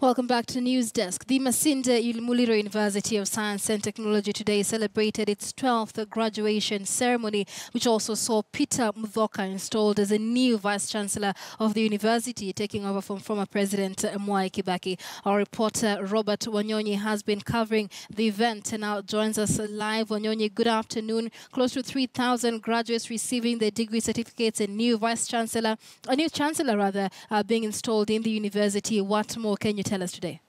Welcome back to News Desk. The Masinde Muliro University of Science and Technology today celebrated its 12th graduation ceremony, which also saw Peter Muthoka installed as a new Vice-Chancellor of the university, taking over from former President Mwai Kibaki. Our reporter Robert Wanyonyi has been covering the event and now joins us live. Wanyonyi, good afternoon. Close to 3,000 graduates receiving their degree certificates, a new Chancellor being installed in the university. What more can you tell us today?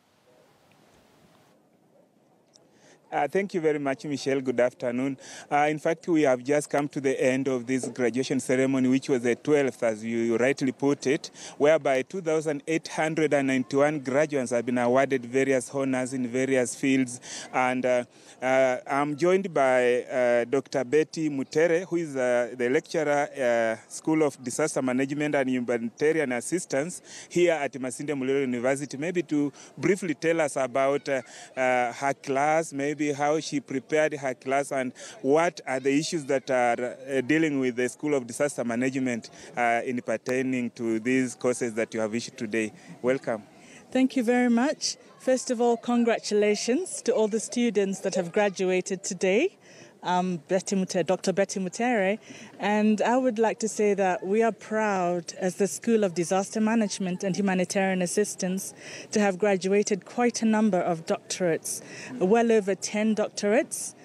Thank you very much, Michelle. Good afternoon. In fact, we have just come to the end of this graduation ceremony, which was the 12th, as you rightly put it, whereby 2,891 graduates have been awarded various honors in various fields. And I'm joined by Dr. Betty Mutere, who is the lecturer, School of Disaster Management and Humanitarian Assistance here at Masinde Muliro University. Maybe to briefly tell us about her class, maybe how she prepared her class, and what are the issues that are dealing with the School of Disaster Management in pertaining to these courses that you have issued today. Welcome. Thank you very much. First of all, congratulations to all the students that have graduated today. Dr. Betty Mutere, and I would like to say that we are proud as the School of Disaster Management and Humanitarian Assistance to have graduated quite a number of doctorates, well over 10 doctorates,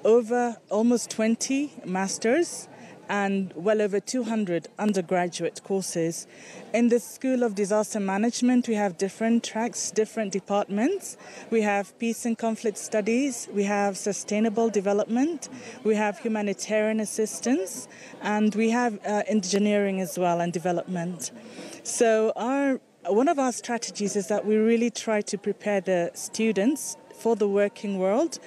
over almost 20 masters, and well over 200 undergraduate courses. In the School of Disaster Management, we have different tracks, different departments. We have Peace and Conflict Studies, we have Sustainable Development, we have Humanitarian Assistance, and we have Engineering as well and Development. So one of our strategies is that we really try to prepare the students for the working world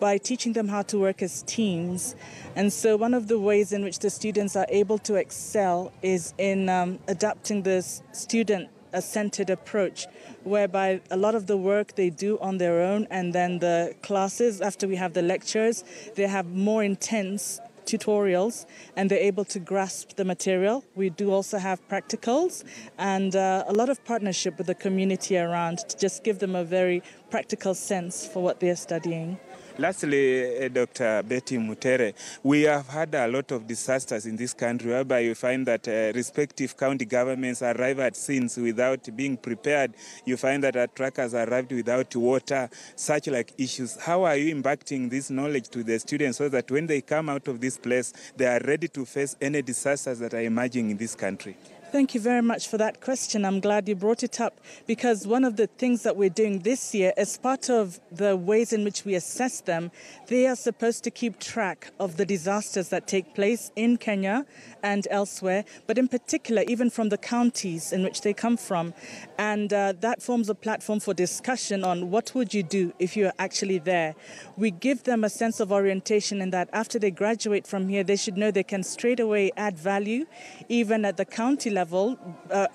by teaching them how to work as teams. And so one of the ways in which the students are able to excel is in adapting this student-centered approach, whereby a lot of the work they do on their own, and then the classes, after we have the lectures, they have more intense tutorials and they're able to grasp the material. We do also have practicals and a lot of partnership with the community around to just give them a very practical sense for what they're studying. Lastly, Dr. Betty Mutere, we have had a lot of disasters in this country whereby you find that respective county governments arrive at scenes without being prepared. You find that our truckers arrived without water, such like issues. How are you impacting this knowledge to the students so that when they come out of this place, they are ready to face any disasters that are emerging in this country? Thank you very much for that question. I'm glad you brought it up, because one of the things that we're doing this year, as part of the ways in which we assess them, they are supposed to keep track of the disasters that take place in Kenya and elsewhere, but in particular, even from the counties in which they come from. And that forms a platform for discussion on what would you do if you're actually there. We give them a sense of orientation in that after they graduate from here, they should know they can straight away add value, even at the county level,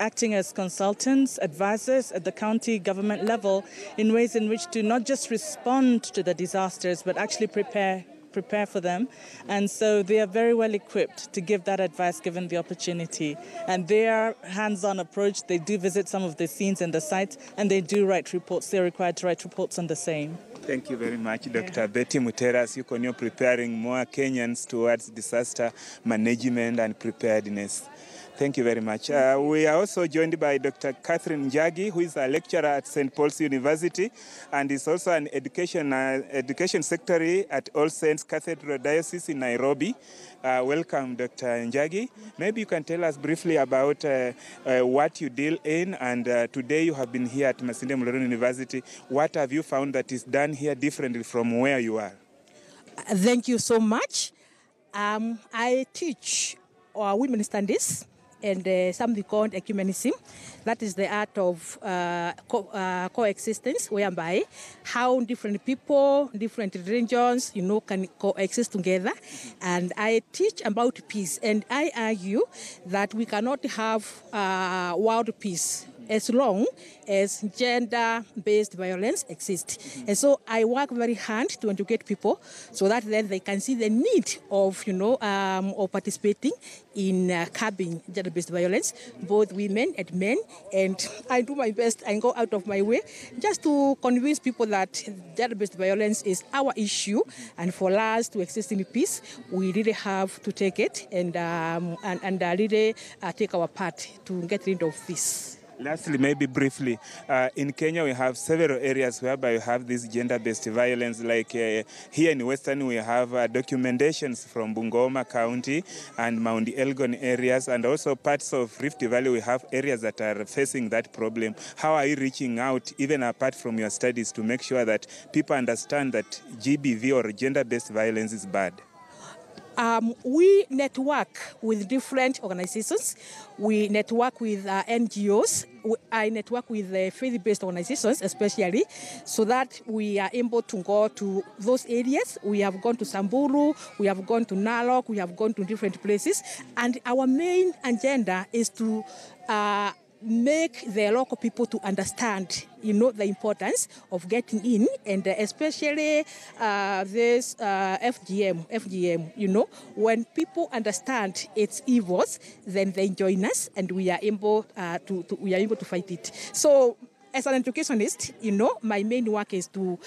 acting as consultants, advisors at the county government level, in ways in which to not just respond to the disasters, but actually prepare for them. And so they are very well equipped to give that advice given the opportunity. And their hands-on approach, they do visit some of the scenes and the sites, and they do write reports. They're required to write reports on the same. Thank you very much, Dr. Betty Mutere, as you continue preparing more Kenyans towards disaster management and preparedness. Thank you very much. We are also joined by Dr. Catherine Njagi, who is a lecturer at St. Paul's University and is also an education secretary at All Saints Cathedral Diocese in Nairobi. Welcome, Dr. Njagi. Maybe you can tell us briefly about what you deal in, and today you have been here at Masinde Muliro University. What have you found that is done here differently from where you are? Thank you so much. I teach women's studies and something called ecumenism. That is the art of coexistence, whereby how different people, different religions, can coexist together. And I teach about peace, and I argue that we cannot have world peace as long as gender-based violence exists. And so I work very hard to educate people so that then they can see the need of, of participating in curbing gender-based violence, both women and men. And I do my best and go out of my way just to convince people that gender-based violence is our issue, and for us to exist in peace, we really have to take it and really take our part to get rid of this. Lastly, maybe briefly, in Kenya we have several areas whereby we have this gender-based violence. Like here in Western, we have documentations from Bungoma County and Mount Elgon areas, and also parts of Rift Valley. We have areas that are facing that problem. How are you reaching out, even apart from your studies, to make sure that people understand that GBV or gender-based violence is bad? We network with different organizations. We network with NGOs. I network with faith-based organizations, especially, so that we are able to go to those areas. We have gone to Samburu, we have gone to Narok, we have gone to different places. And our main agenda is to make the local people to understand, the importance of getting in, and especially this FGM, when people understand its evils, then they join us, and we are able to fight it. So, as an educationist, my main work is to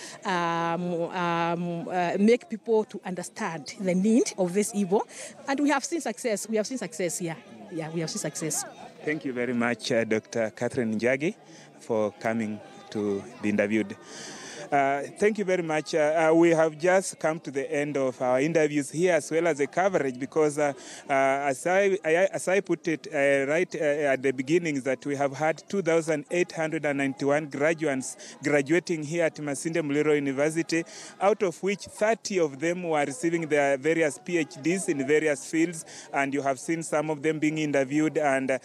make people to understand the need of this evil, and we have seen success. We have seen success here. Yeah, we have seen success. Thank you very much, Dr. Catherine Njagi, for coming to be interviewed. Thank you very much. We have just come to the end of our interviews here, as well as the coverage, because as I put it right at the beginning, that we have had 2,891 graduates graduating here at Masinde Muliro University, out of which 30 of them were receiving their various PhDs in various fields, and you have seen some of them being interviewed and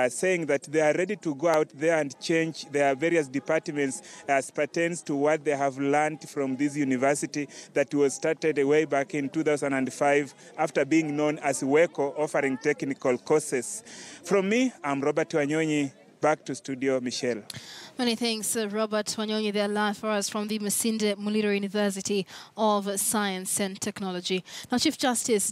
saying that they are ready to go out there and change their various departments as pertains to what they have learned from this university that was started way back in 2005 after being known as WECO, offering technical courses. From me, I'm Robert Wanyonyi. Back to studio, Michelle. Many thanks, Robert Wanyonyi, there live for us from the Masinde Muliro University of Science and Technology. Now, Chief Justice